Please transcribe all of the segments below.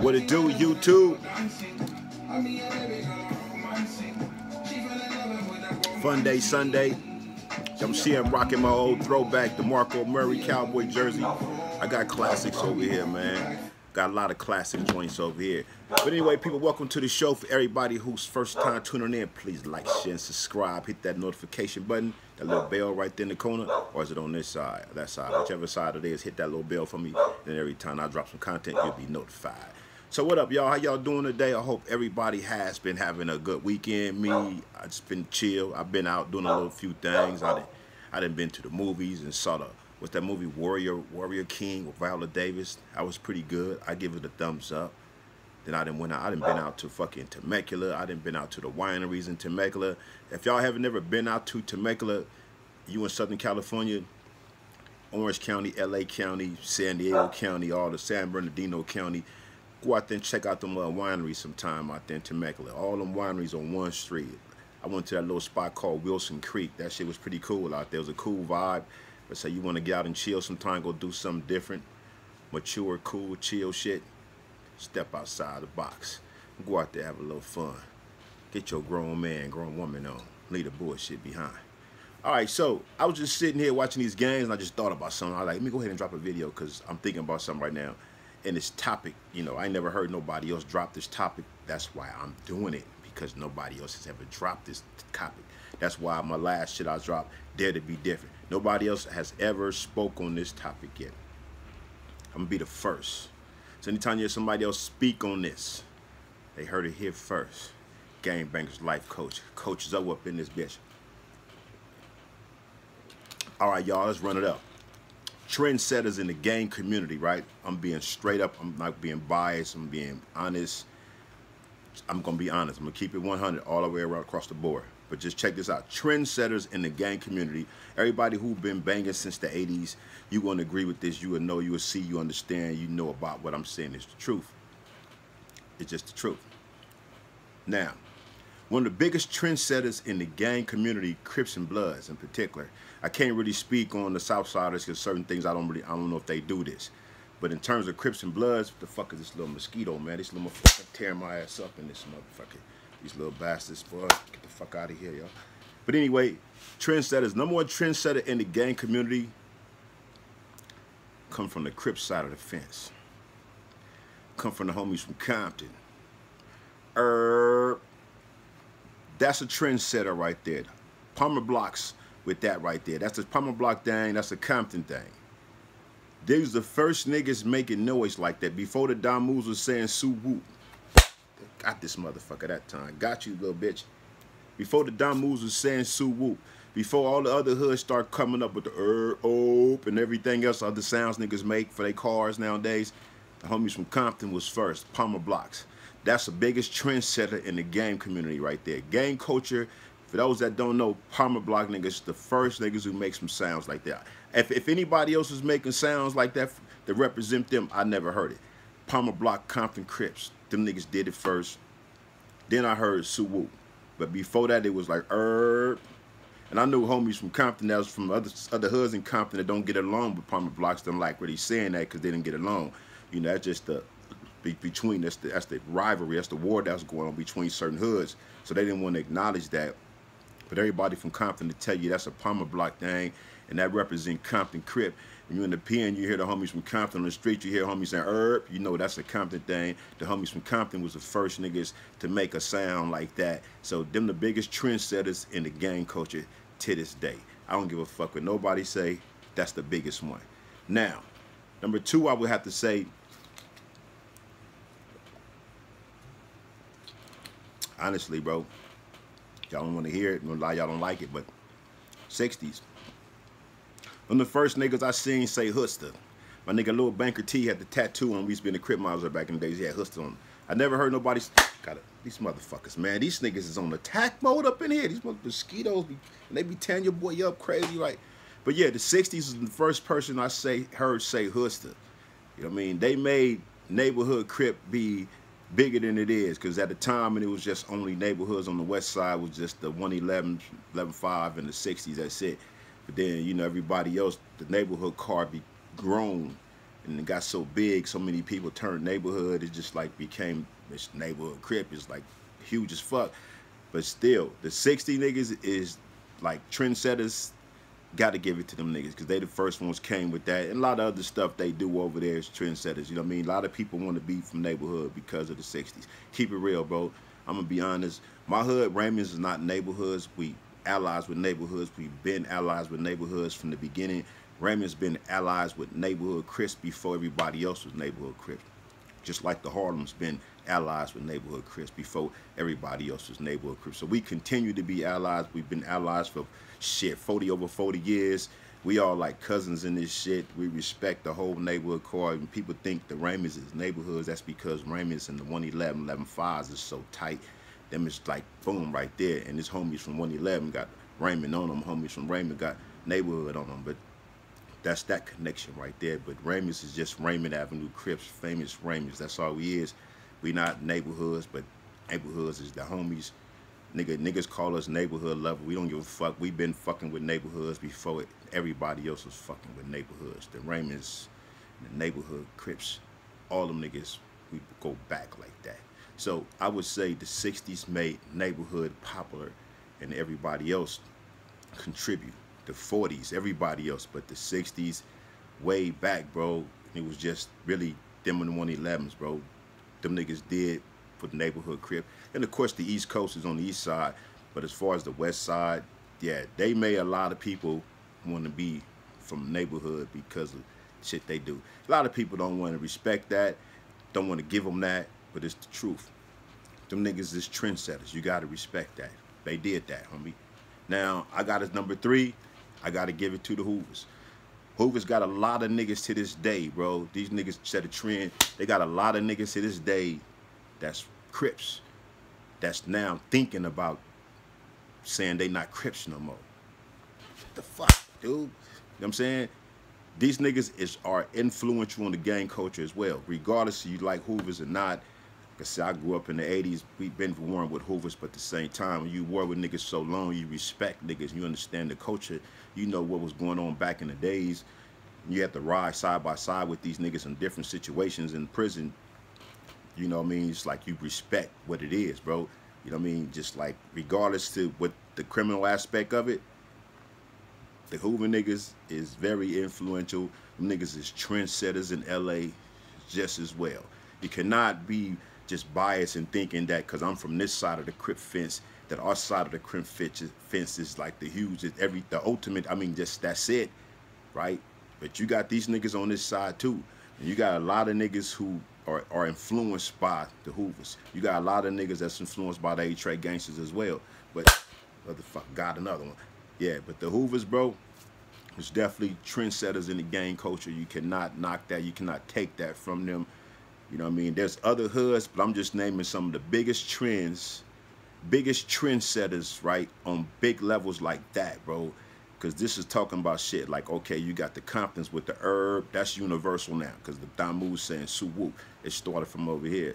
What it do, YouTube? Fun day Sunday. I'm seeing rocking my old throwback, DeMarco Murray Cowboy jersey. I got classics over here, man. Got a lot of classic joints over here. But anyway, people, welcome to the show. For everybody who's first time tuning in, please like, share, and subscribe. Hit that notification button, that little bell right there in the corner. Or is it on this side, that side? Whichever side it is, hit that little bell for me. And every time I drop some content, you'll be notified. So what up, y'all? How y'all doing today? I hope everybody has been having a good weekend. Me, I just been chill. I've been out doing a little few things. I done been to the movies and saw what's that movie, Warrior King with Viola Davis. That was pretty good. I give it a thumbs up. Then I done been out to fucking Temecula. I done been out to the wineries in Temecula. If y'all haven't never been out to Temecula, you in Southern California, Orange County, LA County, San Diego County, all the San Bernardino County, go out there and check out them wineries sometime out there in Temecula. All them wineries on one street. I went to that little spot called Wilson Creek. That shit was pretty cool out there. It was a cool vibe. But say you want to get out and chill sometime, go do something different, mature, cool, chill shit, step outside the box. Go out there, have a little fun. Get your grown man, grown woman on. Leave the bullshit behind. All right, so I was just sitting here watching these games, and I just thought about something. I was like, let me go ahead and drop a video because I'm thinking about something right now. And this topic, you know, I never heard nobody else drop this topic. That's why I'm doing it, because nobody else has ever dropped this topic. That's why my last shit I dropped, Dare to Be Different. Nobody else has ever spoke on this topic yet. I'm gonna be the first. So anytime you hear somebody else speak on this, they heard it here first. Game Bangers Life Coach. Coaches up in this bitch. All right, y'all, let's run it up. Trendsetters in the game community, right? I'm being straight up. I'm not being biased. I'm being honest. I'm going to be honest. I'm going to keep it 100 all the way around across the board. But just check this out. Trendsetters in the gang community. Everybody who's been banging since the 80s, you're going to agree with this. You will know, you will see, you understand, you know about what I'm saying is the truth. It's just the truth. Now, one of the biggest trendsetters in the gang community, Crips and Bloods in particular. I can't really speak on the Southsiders because certain things I don't know if they do this. But in terms of Crips and Bloods, what the fuck is this little mosquito, man? This little motherfucker tearing my ass up in this motherfucker. These little bastards, boy. Get the fuck out of here, y'all. But anyway, trendsetters. Number one trendsetter in the gang community come from the Crip side of the fence. Come from the homies from Compton. That's a trendsetter right there. Palmer Blocks with that right there. That's a Palmer Block thing. That's a Compton thing. They was the first niggas making noise like that. Before the Don Moves was saying Sue Whoop. Got this motherfucker that time. Got you, little bitch. Before the Don Moves was saying Sue Whoop. Before all the other hoods start coming up with the ope and everything else other sounds niggas make for their cars nowadays, the homies from Compton was first. Palmer Blocks. That's the biggest trendsetter in the game community right there. Gang culture, for those that don't know, Palmer Block niggas, the first niggas who make some sounds like that. If anybody else is making sounds like that to represent them, I never heard it. Palmer Block, Compton Crips, them niggas did it first. Then I heard Sue Whoop. But before that, it was like, And I knew homies from Compton that was from other hoods in Compton that don't get along with Palmer Blocks. Don't like what he's saying that because they didn't get along. You know, that's just the between that's the rivalry, that's the war that's going on between certain hoods. So they didn't want to acknowledge that. But everybody from Compton to tell you that's a Palmer Block thing, and that represents Compton Crip. When you're in the pen, you hear the homies from Compton on the street, you hear homies saying you know that's a Compton thing. The homies from Compton was the first niggas to make a sound like that. So them the biggest trendsetters in the gang culture to this day. I don't give a fuck what nobody say, that's the biggest one. Now, number two, I would have to say, honestly, bro, y'all don't want to hear it. No lie, y'all don't like it, but 60s. One of the first niggas I seen say Huster. My nigga Lil Banker T had the tattoo on. We used to be in the Crip Miles back in the days. He had Huster on. I never heard nobody. These motherfuckers, man. These niggas is on attack mode up in here. These mosquitoes, they be tearing your boy up crazy, right? But yeah, the 60s is the first person I heard say Huster. You know what I mean? They made neighborhood Crip be bigger than it is, because at the time, and it was just only neighborhoods on the west side was just the 111, 11-5 in the 60s, that's it. But then, you know, everybody else, the neighborhood card be grown and it got so big, so many people turned neighborhood. It just like became this neighborhood Crip is like huge as fuck. But still, the 60 niggas is like trendsetters. Got to give it to them niggas because they the first ones came with that. And a lot of other stuff they do over there is trendsetters. You know what I mean? A lot of people want to be from neighborhood because of the 60s. Keep it real, bro. I'm going to be honest. My hood, Raymond's, is not neighborhoods. We allies with neighborhoods. We've been allies with neighborhoods from the beginning. Raymond's been allies with neighborhood Crips before everybody else was neighborhood Crips. Just like the Harlem's been allies with neighborhood Crips before everybody else was neighborhood Crips. So we continue to be allies. We've been allies for shit, over 40 years. We all like cousins in this shit. We respect the whole neighborhood core. And people think the Raymond's is neighborhoods. That's because Raymond's and the 111, 11-5s is so tight. Them is like boom right there. And this homies from 111 got Raymond on them. Homies from Raymond got neighborhood on them. But that's that connection right there. But Raymond's is just Raymond Avenue Crips, famous Raymond's. That's all we is. We not neighborhoods, but neighborhoods is the homies. Niggas call us neighborhood level. We don't give a fuck. We been fucking with neighborhoods before everybody else was fucking with neighborhoods. The Raymonds, the neighborhood Crips, all them niggas, we go back like that. So I would say the 60s made neighborhood popular and everybody else contribute. The 40s, everybody else, but the 60s, way back, bro, it was just really them and the 111s, bro. Them niggas did for the neighborhood Crip. And of course the East Coast is on the east side, but as far as the west side, yeah, they made a lot of people want to be from neighborhood because of shit they do. A lot of people don't want to respect that, don't want to give them that, but it's the truth. Them niggas is trendsetters. You got to respect that. They did that, homie. Now, I got his number 3. I got to give it to the Hoovers. Hoovers got a lot of niggas to this day, bro. These niggas set a trend. They got a lot of niggas to this day that's Crips, that's now thinking about saying they not Crips no more. What the fuck, dude? You know what I'm saying? These niggas are influential in the gang culture as well. Regardless if you like Hoovers or not. Like I said, I grew up in the 80s. We've been warring with Hoovers, but at the same time, when you war with niggas so long, you respect niggas. You understand the culture. You know what was going on back in the days. You have to ride side by side with these niggas in different situations in prison. You know what I mean? It's like you respect what it is, bro. You know what I mean? Just like regardless to what the criminal aspect of it, the Hoover niggas is very influential. Them niggas is trendsetters in LA just as well. You cannot be just biased and thinking that because I'm from this side of the Crip fence, that our side of the Crip fence is like the huge, the ultimate, I mean, just that's it, right? But you got these niggas on this side too. And you got a lot of niggas who are influenced by the Hoovers. You got a lot of niggas that's influenced by the A-Trade gangsters as well. But, motherfucker, got another one. Yeah, but the Hoovers, bro, is definitely trendsetters in the gang culture. You cannot knock that. You cannot take that from them. You know what I mean? There's other hoods, but I'm just naming some of the biggest trends, biggest trendsetters, right, on big levels like that, bro. Because this is talking about shit like, okay, you got the Comptons with the herb. That's universal now because the Damu's saying Sue Whoop. It started from over here.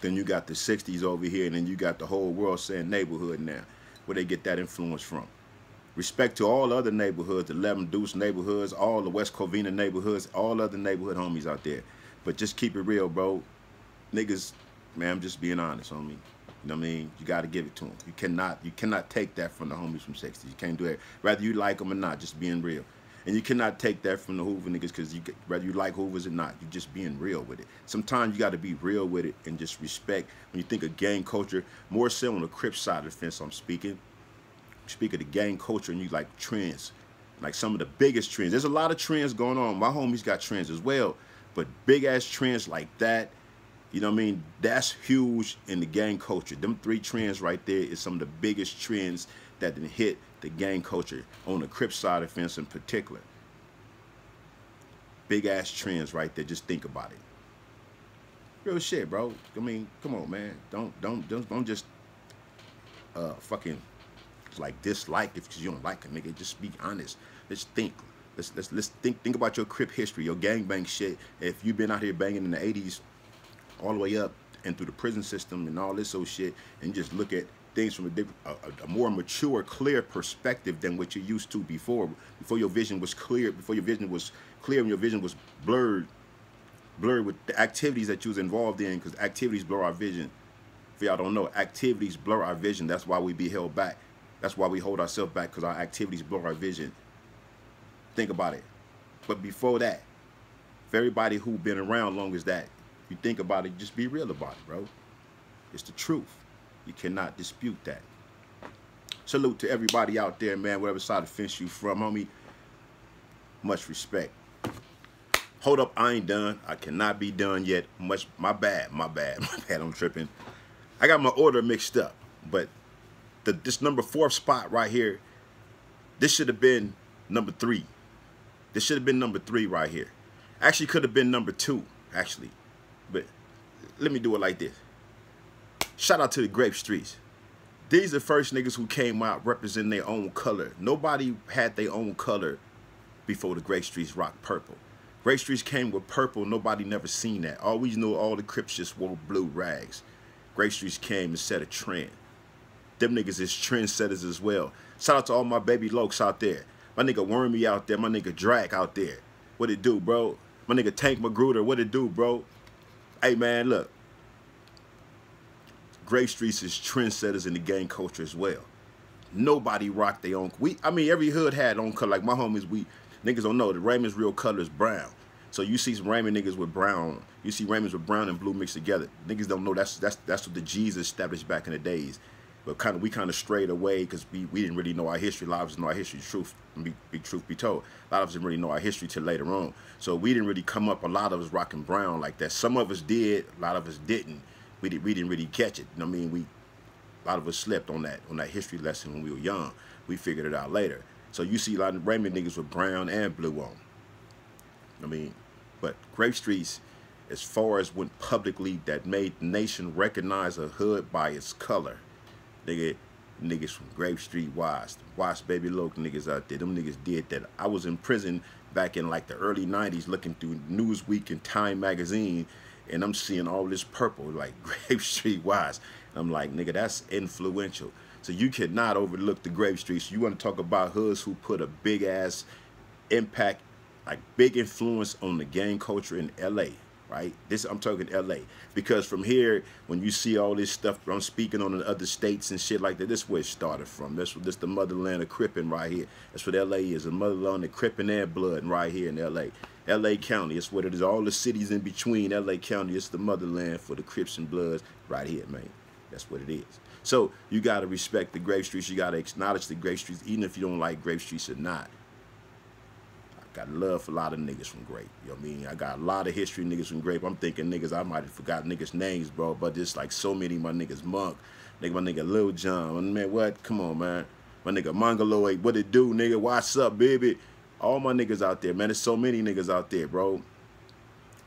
Then you got the 60s over here, and then you got the whole world saying neighborhood now. Where they get that influence from. Respect to all other neighborhoods, the 11 Deuce neighborhoods, all the West Covina neighborhoods, all other neighborhood homies out there. But just keep it real, bro. Niggas, man, I'm just being honest, homie. You know what I mean? You got to give it to them. You cannot take that from the homies from 60s. You can't do that. Whether you like them or not, just being real. And you cannot take that from the Hoover niggas because whether you like Hoovers or not, you just being real with it. Sometimes you got to be real with it and just respect. When you think of gang culture, more so on the Crip side of the fence I'm speaking. Speak of the gang culture and you like trends. Like some of the biggest trends. There's a lot of trends going on. My homies got trends as well. But big-ass trends like that, you know what I mean? That's huge in the gang culture. Them 3 trends right there is some of the biggest trends that done hit the gang culture on the Crip side of the fence in particular. Big-ass trends right there. Just think about it. Real shit, bro. I mean, come on, man. Don't just fucking like dislike it because you don't like a nigga. Just be honest. Let's think. Let's think about your Crip history, your gangbang shit. If you've been out here banging in the 80s all the way up and through the prison system and all this old shit, and just look at things from a more mature, clear perspective than what you used to before. Before your vision was clear, before your vision was clear and your vision was blurred with the activities that you was involved in, because activities blur our vision. If y'all don't know, activities blur our vision. That's why we be held back. That's why we hold ourselves back, because our activities blur our vision. Think about it. But before that, for everybody who been around long as that, if you think about it, just be real about it, bro. It's the truth. You cannot dispute that. Salute to everybody out there, man, whatever side of the fence you from, homie. Much respect. Hold up, I ain't done. I cannot be done yet. My bad, I'm tripping. I got my order mixed up, but this number 4 spot right here, this should have been number 3. This should have been number 3 right here. Actually, could have been number 2, actually. But let me do it like this. Shout out to the Grape Streets. These are the first niggas who came out representing their own color. Nobody had their own color before the Grape Streets rocked purple. Grape Streets came with purple. Nobody never seen that. All we know, all the Crips just wore blue rags. Grape Streets came and set a trend. Them niggas is trendsetters as well. Shout out to all my baby lokes out there. My nigga Wormy out there. My nigga Drac out there. What it do, bro? My nigga Tank Magruder. What it do, bro? Hey, man, look. Grape Streets is trendsetters in the gang culture as well. Nobody rocked their own. I mean, every hood had own color. Like my homies, niggas don't know the Raymond's real color is brown. So you see some Raymond niggas with brown. You see Raymonds with brown and blue mixed together. Niggas don't know that's what the G's established back in the days. But we kind of strayed away because we didn't really know our history. A lot of us know our history. Truth be told, a lot of us didn't really know our history till later on. So we didn't really come up. A lot of us rocking brown like that. Some of us did. A lot of us didn't. We didn't really catch it. I mean, a lot of us slept on that history lesson when we were young. We figured it out later. So you see a lot of Raymond niggas with brown and blue on. I mean, but Grape Streets, as far as went publicly, that made the nation recognize a hood by its color. Niggas from Grape Street, Watts baby local niggas out there. Them niggas did that. I was in prison back in like the early 90s looking through Newsweek and Time magazine, and I'm seeing all this purple, like Grape Street Wise. I'm like, nigga, that's influential. So you cannot overlook the Grape Streets. You want to talk about hoods who put a big ass impact, like big influence on the gang culture in LA, right? I'm talking LA. Because from here, when you see all this stuff, I'm speaking on the other states and shit like that, this is where it started from. This the motherland of Crippin' right here. That's what LA is, the motherland of Crippin' and blood right here in LA. LA County, it's what it is. All the cities in between LA County, it's the motherland for the Crips and Bloods right here, man. That's what it is. So you got to respect the Grape Streets. You got to acknowledge the Grape Streets, even if you don't like Grape Streets or not. I got love for a lot of niggas from Grape. You know what I mean? I got a lot of history niggas from Grape. I'm thinking niggas, I might have forgot niggas' names, bro. But there's like so many of my niggas Monk. Nigga, my nigga Lil John. Man, what? Come on, man. My nigga Mongoloid. What it do, nigga? What's up, baby? All my niggas out there, man. There's so many niggas out there, bro.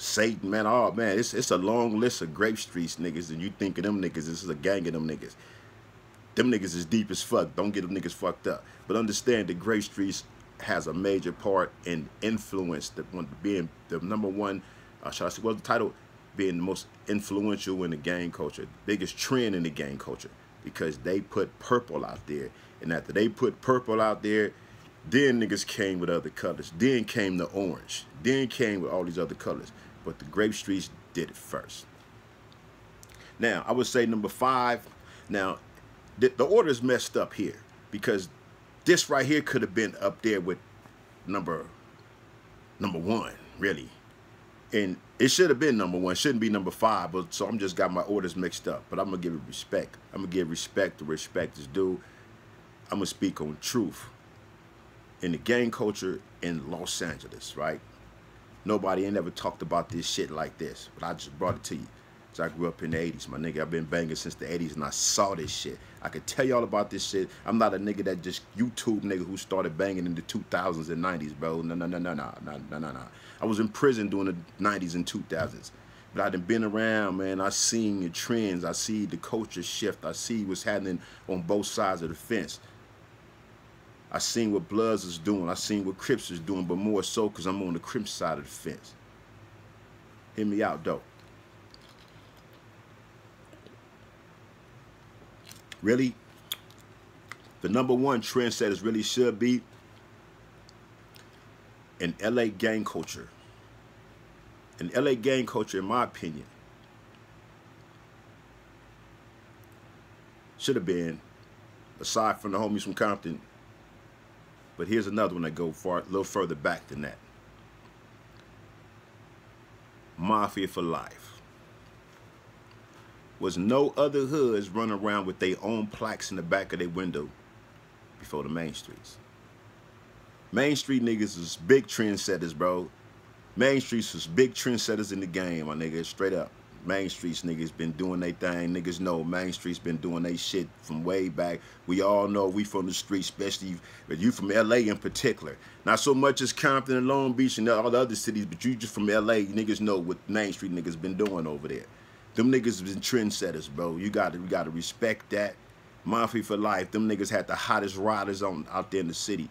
Satan, man. Oh, man. It's a long list of Grape Streets niggas, and you think of them niggas, this is a gang of them niggas. Them niggas is deep as fuck. Don't get them niggas fucked up. But understand the Grape Streets has a major part in influence, being the number one, shall I say, what's the title? Being the most influential in the gang culture, biggest trend in the gang culture, because they put purple out there. And after they put purple out there, then niggas came with other colors. Then came the orange. Then came with all these other colors. But the Grape Streets did it first. Now, I would say number 5. Now, the order is messed up here because this right here could have been up there with number 1, really. And it should have been number 1. Shouldn't be number 5. But so I'm just got my orders mixed up. But I'm going to give it respect. I'm going to give respect to respect is due. I'm going to speak on truth. In the gang culture in Los Angeles, right? Nobody ain't ever talked about this shit like this. But I just brought it to you. So I grew up in the 80s, my nigga. I've been banging since the 80s, and I saw this shit. I could tell you all about this shit. I'm not a nigga that just YouTube nigga who started banging in the 2000s and 90s, bro. No. I was in prison during the 90s and 2000s. But I done been around, man. I seen the trends. I see the culture shift. I see what's happening on both sides of the fence. I seen what Bloods is doing. I seen what Crips is doing, but more so because I'm on the Crip side of the fence. Hear me out, though. Really, the #1 trendsetters really should be an LA gang culture. An LA gang culture, in my opinion, should have been, aside from the homies from Compton, but here's another one that go far, a little further back than that. Mafia for life. Was no other hoods running around with their own plaques in the back of their window before the main streets. Main street niggas is big trendsetters, bro. Main streets was big trendsetters in the game, my nigga, straight up. Main streets niggas been doing their thing. Niggas know Main streets been doing their shit from way back. We all know we from the streets, especially if you from LA in particular. Not so much as Compton and Long Beach and all the other cities, but you just from LA, niggas know what Main Street niggas been doing over there. Them niggas been trendsetters, bro. You gotta respect that. Mafia for life. Them niggas had the hottest riders out there in the city.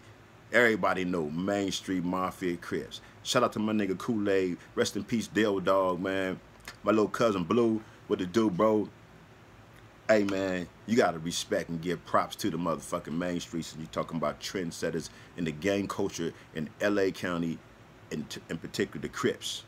Everybody know Main Street Mafia Crips. Shout out to my nigga Kool-Aid. Rest in peace, Dale Dog, man. My little cousin Blue, what it do, bro? Hey, man, you got to respect and give props to the motherfucking Main Streets. And you talking about trendsetters in the gang culture in L.A. County, in particular the Crips.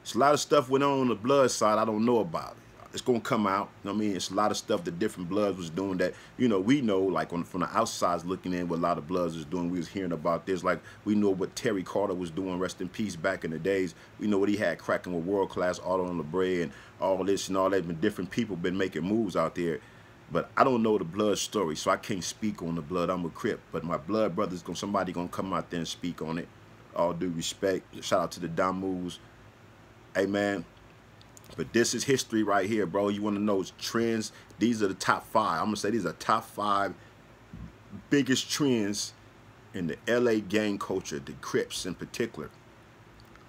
It's a lot of stuff went on the blood side I don't know about. It's going to come out. You know what I mean? It's a lot of stuff that different Bloods was doing that, you know, we know, like from the outside looking in what a lot of Bloods was doing. We was hearing about this. Like, we know what Terry Carter was doing, rest in peace, back in the days. We know what he had cracking with World Class, Auto on the Bread, and all this and all that. Been different people been making moves out there. But I don't know the Blood story, so I can't speak on the Blood. I'm a Crip. But my Blood brothers, somebody going to come out there and speak on it. All due respect. Shout out to the Damus. Hey, man. But this is history right here, bro. You want to know trends? These are the top 5. I'm going to say these are top 5 biggest trends in the LA gang culture, the Crips in particular.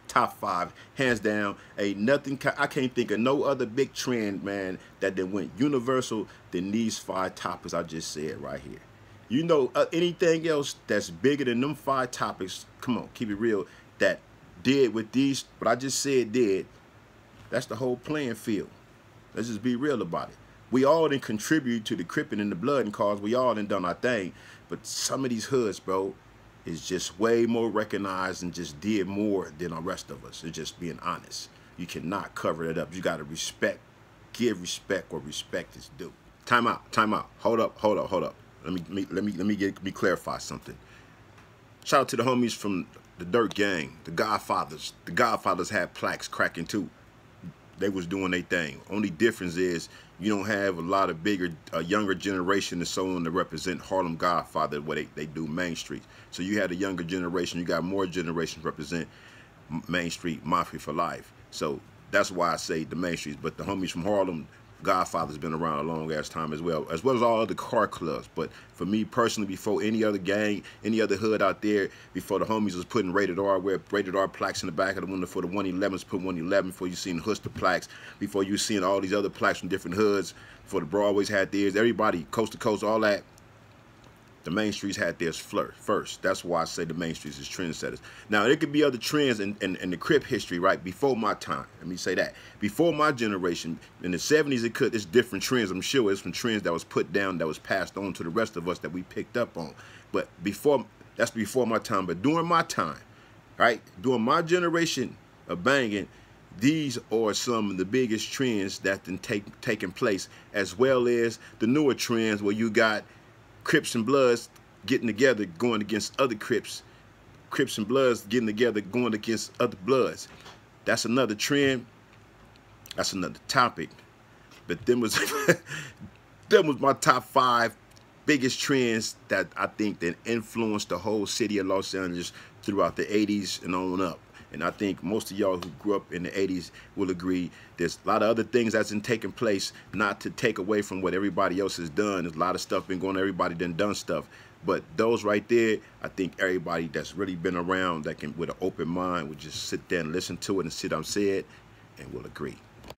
Top 5, hands down. Ain't nothing, I can't think of no other big trend, man, that then went universal than these 5 topics I just said right here. You know, anything else that's bigger than them 5 topics, come on, keep it real, that did with these, what I just said did, that's the whole playing field. Let's just be real about it. We all done contribute to the Cripping and the Blood and cause. We all done done our thing. But some of these hoods, bro, is just way more recognized and just did more than the rest of us. It's just being honest. You cannot cover it up. You got to respect, give respect where respect is due. Time out, time out. Hold up, hold up, hold up. Let me clarify something. Shout out to the homies from the Dirt Gang, the Godfathers. The Godfathers had plaques cracking too. They was doing their thing. Only difference is you don't have a lot of bigger, younger generation and so on to represent Harlem Godfather where they do Main Street. So you had a younger generation. You got more generations represent Main Street Mafia for life. So that's why I say the Main Streets. But the homies from Harlem, Godfather's been around a long ass time as well as all other car clubs. But for me personally, before any other gang, any other hood out there, before the homies was putting rated R, where rated R plaques in the back of the window for the 111s, put 111, before you seen Huster plaques, before you seen all these other plaques from different hoods, before the Broadways had theirs, everybody coast to coast, all that. The Main Streets had theirs first. That's why I say the Main Streets is trendsetters. Now, there could be other trends in the Crip history, right? Before my time. Let me say that. Before my generation, in the 70s, it's different trends. I'm sure it's some trends that was put down, that was passed on to the rest of us that we picked up on. But that's before my time. But during my time, right? During my generation of banging, these are some of the biggest trends that been taking place, as well as the newer trends where you got Crips and Bloods getting together, going against other Crips. Crips and Bloods getting together, going against other Bloods. That's another trend. That's another topic. But them was my top 5 biggest trends that I think that influenced the whole city of Los Angeles throughout the 80s and on up. And I think most of y'all who grew up in the 80s will agree there's a lot of other things that's been taking place, not to take away from what everybody else has done. There's a lot of stuff been going on, everybody done stuff. But those right there, I think everybody that's really been around that can, with an open mind, would just sit there and listen to it and see what I'm saying, and will agree.